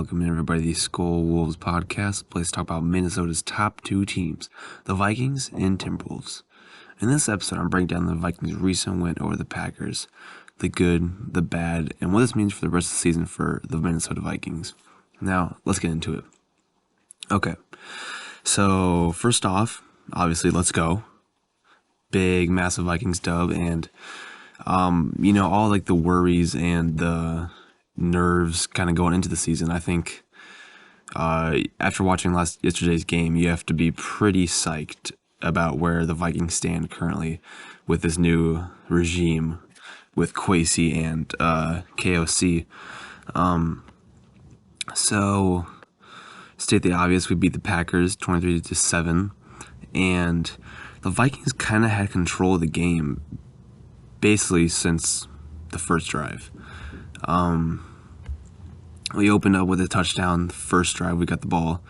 welcome everybody to the Skol Wolves podcast, place to talk about Minnesota's top two teams, the Vikings and Timberwolves. In this episode, I'm breaking down the Vikings' recent win over the Packers, the good, the bad, and what this means for the rest of the season for the Minnesota Vikings. Now, let's get into it. Okay, so first off, obviously, let's go. Big, massive Vikings dub, and all like the worries and the nerves kind of going into the season. I think after watching yesterday's game, you have to be pretty psyched about where the Vikings stand currently with this new regime with Kwesi and KOC. So state the obvious, we beat the Packers 23-7, and the Vikings kind of had control of the game basically since the first drive. We opened up with a touchdown. The first drive, we got the ball.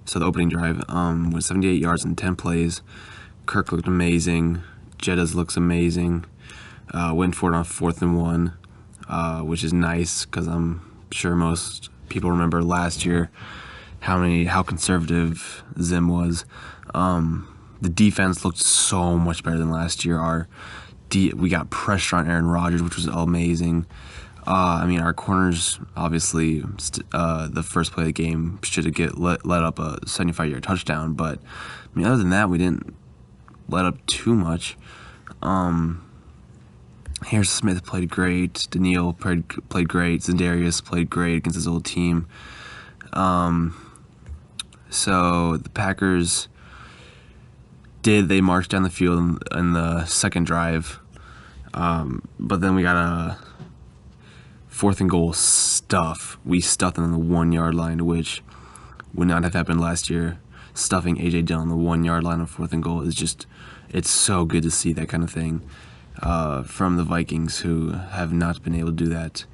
So the opening drive was 78 yards in 10 plays. Kirk looked amazing. Jettas looks amazing. Went for it on 4th and 1, which is nice because I'm sure most people remember last year how conservative Zim was. The defense looked so much better than last year. We got pressure on Aaron Rodgers, which was amazing. Our corners, obviously, the first play of the game should have let up a 75-yard touchdown. But, other than that, we didn't let up too much. Harrison Smith played great. Daniil played great. Zendarius played great against his old team. So the Packers they marched down the field in the second drive. But then we got a 4th and goal stuff. We stuffed them on the 1 yard line, which would not have happened last year. Stuffing AJ Dillon on the 1 yard line on 4th and goal it's so good to see that kind of thing from the Vikings, who have not been able to do that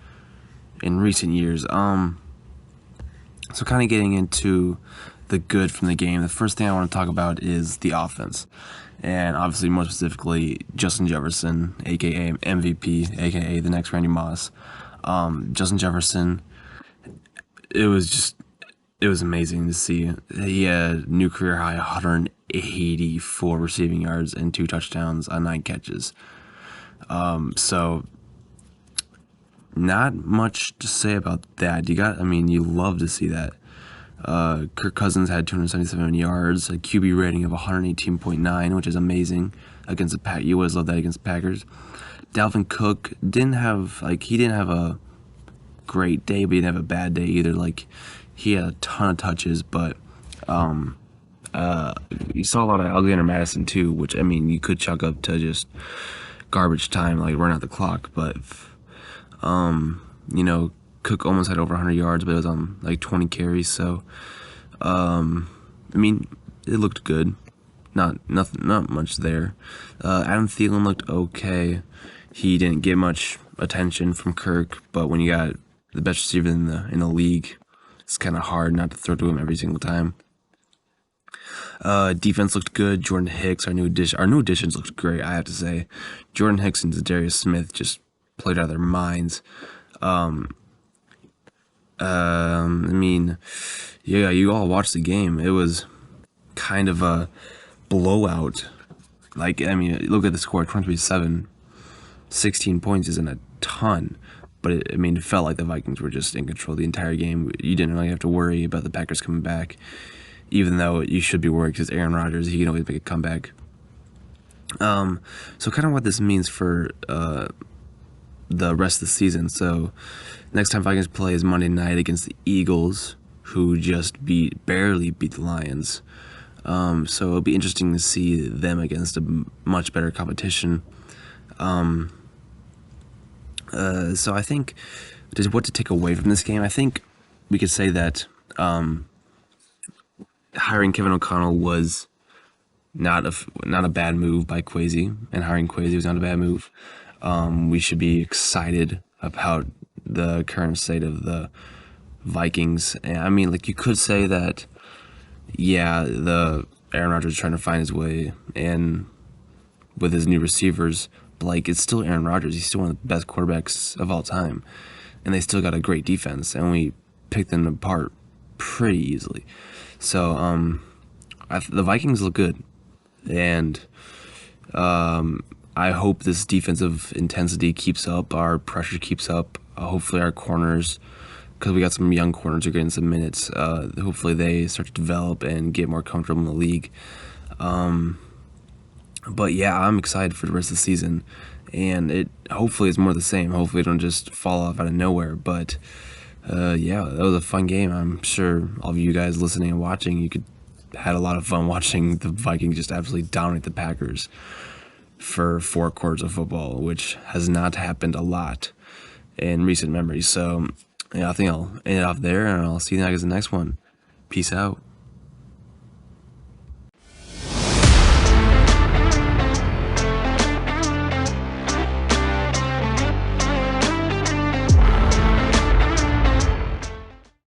in recent years. So kind of getting into the good from the game, the first thing I want to talk about is the offense. And obviously, more specifically, Justin Jefferson, a.k.a. MVP, a.k.a. the next Randy Moss. Justin Jefferson, it was amazing to see. He had new career high 184 receiving yards and 2 touchdowns on 9 catches. So not much to say about that. You love to see that. Kirk Cousins had 277 yards, a QB rating of 118.9, which is amazing against the Pack. You always love that against the Packers. Dalvin Cook didn't have a great day, but he didn't have a bad day either. He had a ton of touches, but you saw a lot of Alexander Madison too, which you could chalk up to just garbage time, run out the clock. But Cook almost had over 100 yards, but it was on 20 carries. So it looked good. Not much there. Adam Thielen looked okay. He didn't get much attention from Kirk, but when you got the best receiver in the league, it's kind of hard not to throw to him every single time. Defense looked good. Jordan Hicks, our new additions looked great, I have to say. Jordan Hicks and Zendarius Smith just played out of their minds. You all watched the game. It was kind of a blowout. Look at the score, 23-7. 16 points isn't a ton, but it felt like the Vikings were just in control the entire game. You didn't really have to worry about the Packers coming back, even though you should be worried because Aaron Rodgers, he can always make a comeback. So kind of what this means for the rest of the season. So next time Vikings play is Monday night against the Eagles, who just barely beat the Lions. So it'll be interesting to see them against a much better competition. So I think what to take away from this game, I think we could say that hiring Kevin O'Connell was not a bad move by Kwesi, and hiring Kwesi was not a bad move. We should be excited about the current state of the Vikings. And you could say that, the Aaron Rodgers is trying to find his way, and with his new receivers, but it's still Aaron Rodgers. He's still one of the best quarterbacks of all time, and they still got a great defense. And we pick them apart pretty easily. So the Vikings look good, and I hope this defensive intensity keeps up, our pressure keeps up. Hopefully our corners, because we got some young corners who are getting some minutes, hopefully they start to develop and get more comfortable in the league. But yeah, I'm excited for the rest of the season, and it hopefully is more the same. Hopefully it don't just fall off out of nowhere. But yeah, that was a fun game. I'm sure all of you guys listening and watching, you could had a lot of fun watching the Vikings just absolutely dominate the Packers for 4 quarters of football, which has not happened a lot in recent memory. So yeah, I think I'll end it off there, and I'll see you guys in the next one. Peace out.